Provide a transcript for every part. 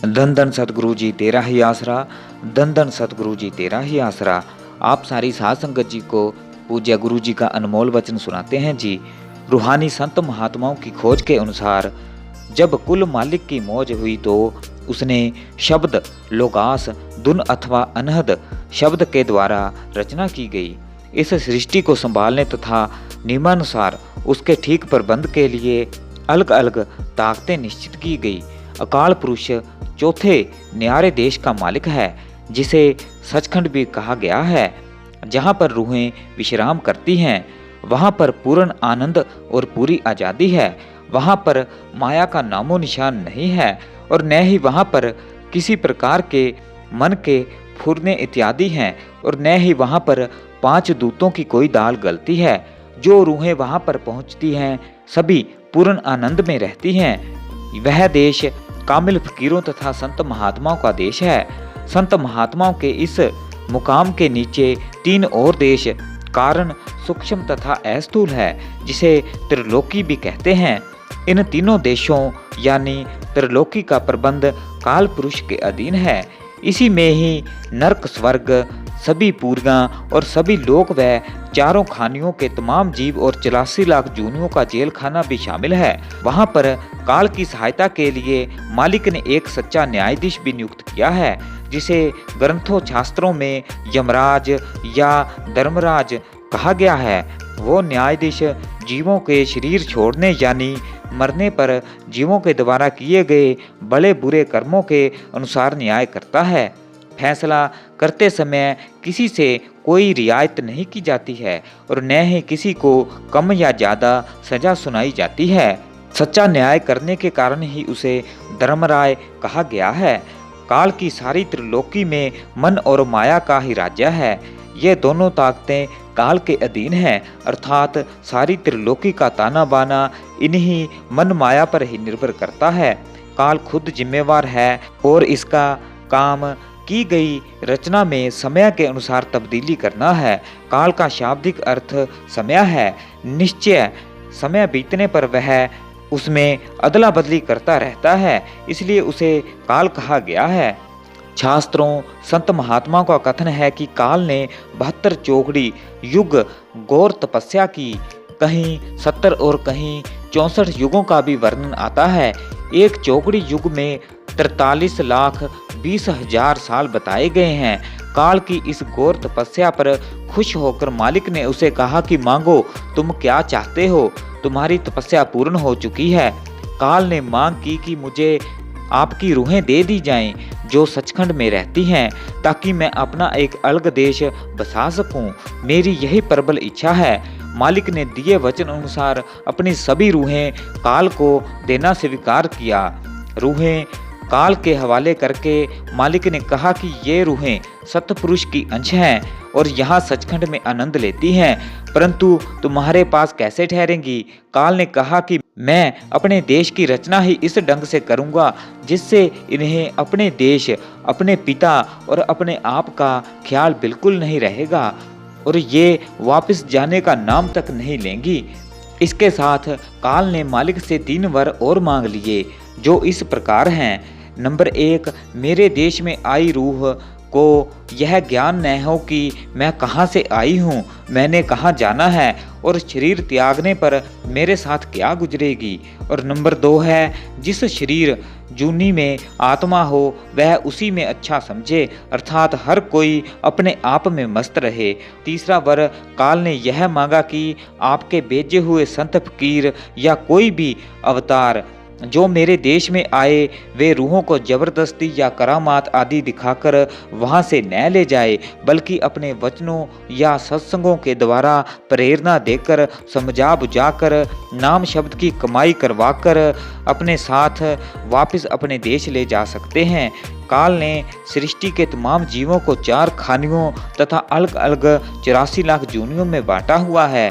धन धन सतगुरु जी तेरा ही आसरा, धन धन सतगुरु जी तेरा ही आसरा। आप सारी साध संगत जी को पूज्य गुरु जी का अनमोल वचन सुनाते हैं जी। रूहानी संत महात्माओं की खोज के अनुसार जब कुल मालिक की मौज हुई तो उसने शब्द, लोकास, धुन अथवा अनहद शब्द के द्वारा रचना की गई। इस सृष्टि को संभालने तथा नियमानुसार उसके ठीक प्रबंध के लिए अलग अलग ताकतें निश्चित की गई। अकाल पुरुष चौथे न्यारे देश का मालिक है, जिसे सचखंड भी कहा गया है। जहाँ पर रूहें विश्राम करती हैं, वहाँ पर पूर्ण आनंद और पूरी आज़ादी है। वहाँ पर माया का नामो निशान नहीं है और न ही वहाँ पर किसी प्रकार के मन के फुरने इत्यादि हैं और न ही वहाँ पर 5 दूतों की कोई दाल गलती है। जो रूहें वहाँ पर पहुँचती हैं सभी पूर्ण आनंद में रहती हैं। वह देश कामिल फकीरों तथा संत महात्माओं का देश है। संत महात्माओं के इस मुकाम के नीचे 3 और देश कारण, सूक्ष्म तथा अस्थूल है, जिसे त्रिलोकी भी कहते हैं। इन तीनों देशों यानी त्रिलोकी का प्रबंध काल पुरुष के अधीन है। इसी में ही नरक, स्वर्ग, सभी पूरियां और सभी लोक व चारों खानियों के तमाम जीव और 84 लाख जूनियों का जेल खाना भी शामिल है। वहां पर काल की सहायता के लिए मालिक ने एक सच्चा न्यायाधीश भी नियुक्त किया है, जिसे ग्रंथों शास्त्रों में यमराज या धर्मराज कहा गया है। वो न्यायाधीश जीवों के शरीर छोड़ने यानी मरने पर जीवों के द्वारा किए गए बड़े बुरे कर्मों के अनुसार न्याय करता है। फैसला करते समय किसी से कोई रियायत नहीं की जाती है और न ही किसी को कम या ज़्यादा सजा सुनाई जाती है। सच्चा न्याय करने के कारण ही उसे धर्मराय कहा गया है। काल की सारी त्रिलोकी में मन और माया का ही राज्य है। ये दोनों ताकतें काल के अधीन हैं, अर्थात सारी त्रिलोकी का ताना बाना इन्हीं मन माया पर ही निर्भर करता है। काल खुद जिम्मेवार है और इसका काम की गई रचना में समय के अनुसार तब्दीली करना है। काल का शाब्दिक अर्थ समय है। निश्चय समय बीतने पर वह उसमें अदला बदली करता रहता है, इसलिए उसे काल कहा गया है। शास्त्रों, संत महात्माओं का कथन है कि काल ने 72 चौकड़ी युग घोर तपस्या की। कहीं 70 और कहीं 64 युगों का भी वर्णन आता है। एक चौकड़ी युग में 43 लाख 20 हजार साल बताए गए हैं। काल की इस घोर तपस्या पर खुश होकर मालिक ने उसे कहा कि मांगो, तुम क्या चाहते हो, तुम्हारी तपस्या पूर्ण हो चुकी है। काल ने मांग की कि मुझे आपकी रूहें दे दी जाएं, जो सचखंड में रहती हैं, ताकि मैं अपना एक अलग देश बसा सकूं। मेरी यही प्रबल इच्छा है। मालिक ने दिए वचन अनुसार अपनी सभी रूहें काल को देना स्वीकार किया। रूहें काल के हवाले करके मालिक ने कहा कि ये रूहें सतपुरुष की अंश हैं और यहाँ सचखंड में आनंद लेती हैं, परंतु तुम्हारे पास कैसे ठहरेंगी? काल ने कहा कि मैं अपने देश की रचना ही इस ढंग से करूँगा जिससे इन्हें अपने देश, अपने पिता और अपने आप का ख्याल बिल्कुल नहीं रहेगा और ये वापस जाने का नाम तक नहीं लेंगी। इसके साथ काल ने मालिक से 3 वर और मांग लिए, जो इस प्रकार हैं। नंबर 1, मेरे देश में आई रूह को यह ज्ञान न हो कि मैं कहाँ से आई हूँ, मैंने कहाँ जाना है और शरीर त्यागने पर मेरे साथ क्या गुजरेगी। और नंबर 2 है, जिस शरीर जूनी में आत्मा हो वह उसी में अच्छा समझे, अर्थात हर कोई अपने आप में मस्त रहे। तीसरा वर काल ने यह मांगा कि आपके भेजे हुए संत फकीर या कोई भी अवतार जो मेरे देश में आए वे रूहों को जबरदस्ती या करामात आदि दिखाकर वहां से न ले जाए, बल्कि अपने वचनों या सत्संगों के द्वारा प्रेरणा देकर समझा बुझाकर नाम शब्द की कमाई करवाकर अपने साथ वापस अपने देश ले जा सकते हैं। काल ने सृष्टि के तमाम जीवों को 4 खानियों तथा अलग अलग 84 लाख जूनियों में बांटा हुआ है।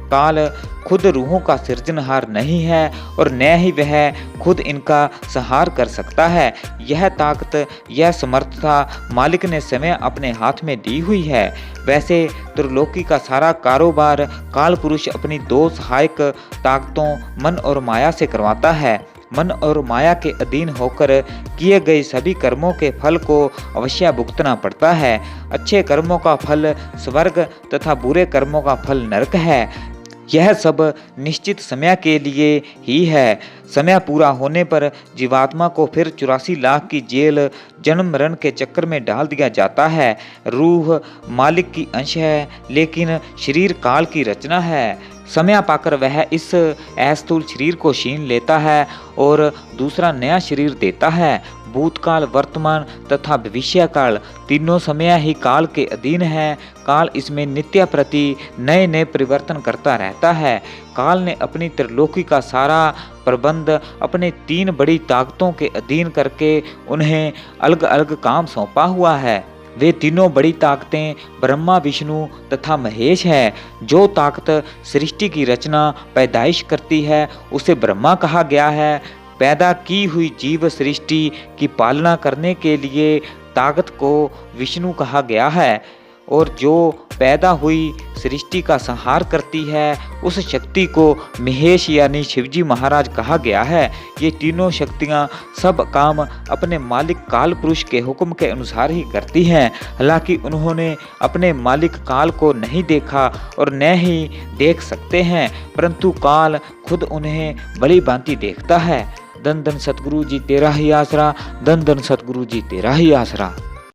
काल खुद रूहों का सृजनहार नहीं है और न ही वह खुद इनका संहार कर सकता है। यह ताकत, यह समर्थता मालिक ने समय अपने हाथ में दी हुई है। वैसे त्रिलोकी का सारा कारोबार काल पुरुष अपनी 2 सहायक ताकतों मन और माया से करवाता है। मन और माया के अधीन होकर किए गए सभी कर्मों के फल को अवश्य भुगतना पड़ता है। अच्छे कर्मों का फल स्वर्ग तथा बुरे कर्मों का फल नरक है। यह सब निश्चित समय के लिए ही है। समय पूरा होने पर जीवात्मा को फिर 84 लाख की जेल जन्म मरण के चक्कर में डाल दिया जाता है। रूह मालिक की अंश है, लेकिन शरीर काल की रचना है। समय पाकर वह इस अस्थूल शरीर को छीन लेता है और दूसरा नया शरीर देता है। भूतकाल, वर्तमान तथा भविष्य काल तीनों समय ही काल के अधीन है। काल इसमें नित्य प्रति नए नए परिवर्तन करता रहता है। काल ने अपनी त्रिलोकी का सारा प्रबंध अपने 3 बड़ी ताकतों के अधीन करके उन्हें अलग अलग काम सौंपा हुआ है। वे तीनों बड़ी ताकतें ब्रह्मा, विष्णु तथा महेश है। जो ताकत सृष्टि की रचना पैदाइश करती है उसे ब्रह्मा कहा गया है। पैदा की हुई जीव सृष्टि की पालना करने के लिए ताकत को विष्णु कहा गया है, और जो पैदा हुई सृष्टि का संहार करती है उस शक्ति को महेश यानी शिवजी महाराज कहा गया है। ये तीनों शक्तियाँ सब काम अपने मालिक काल पुरुष के हुक्म के अनुसार ही करती हैं। हालांकि उन्होंने अपने मालिक काल को नहीं देखा और न ही देख सकते हैं, परंतु काल खुद उन्हें भली भांति देखता है। धन धन सतगुरु जी तेरा ही आसरा, धन धन सतगुरु जी तेरा ही आसरा।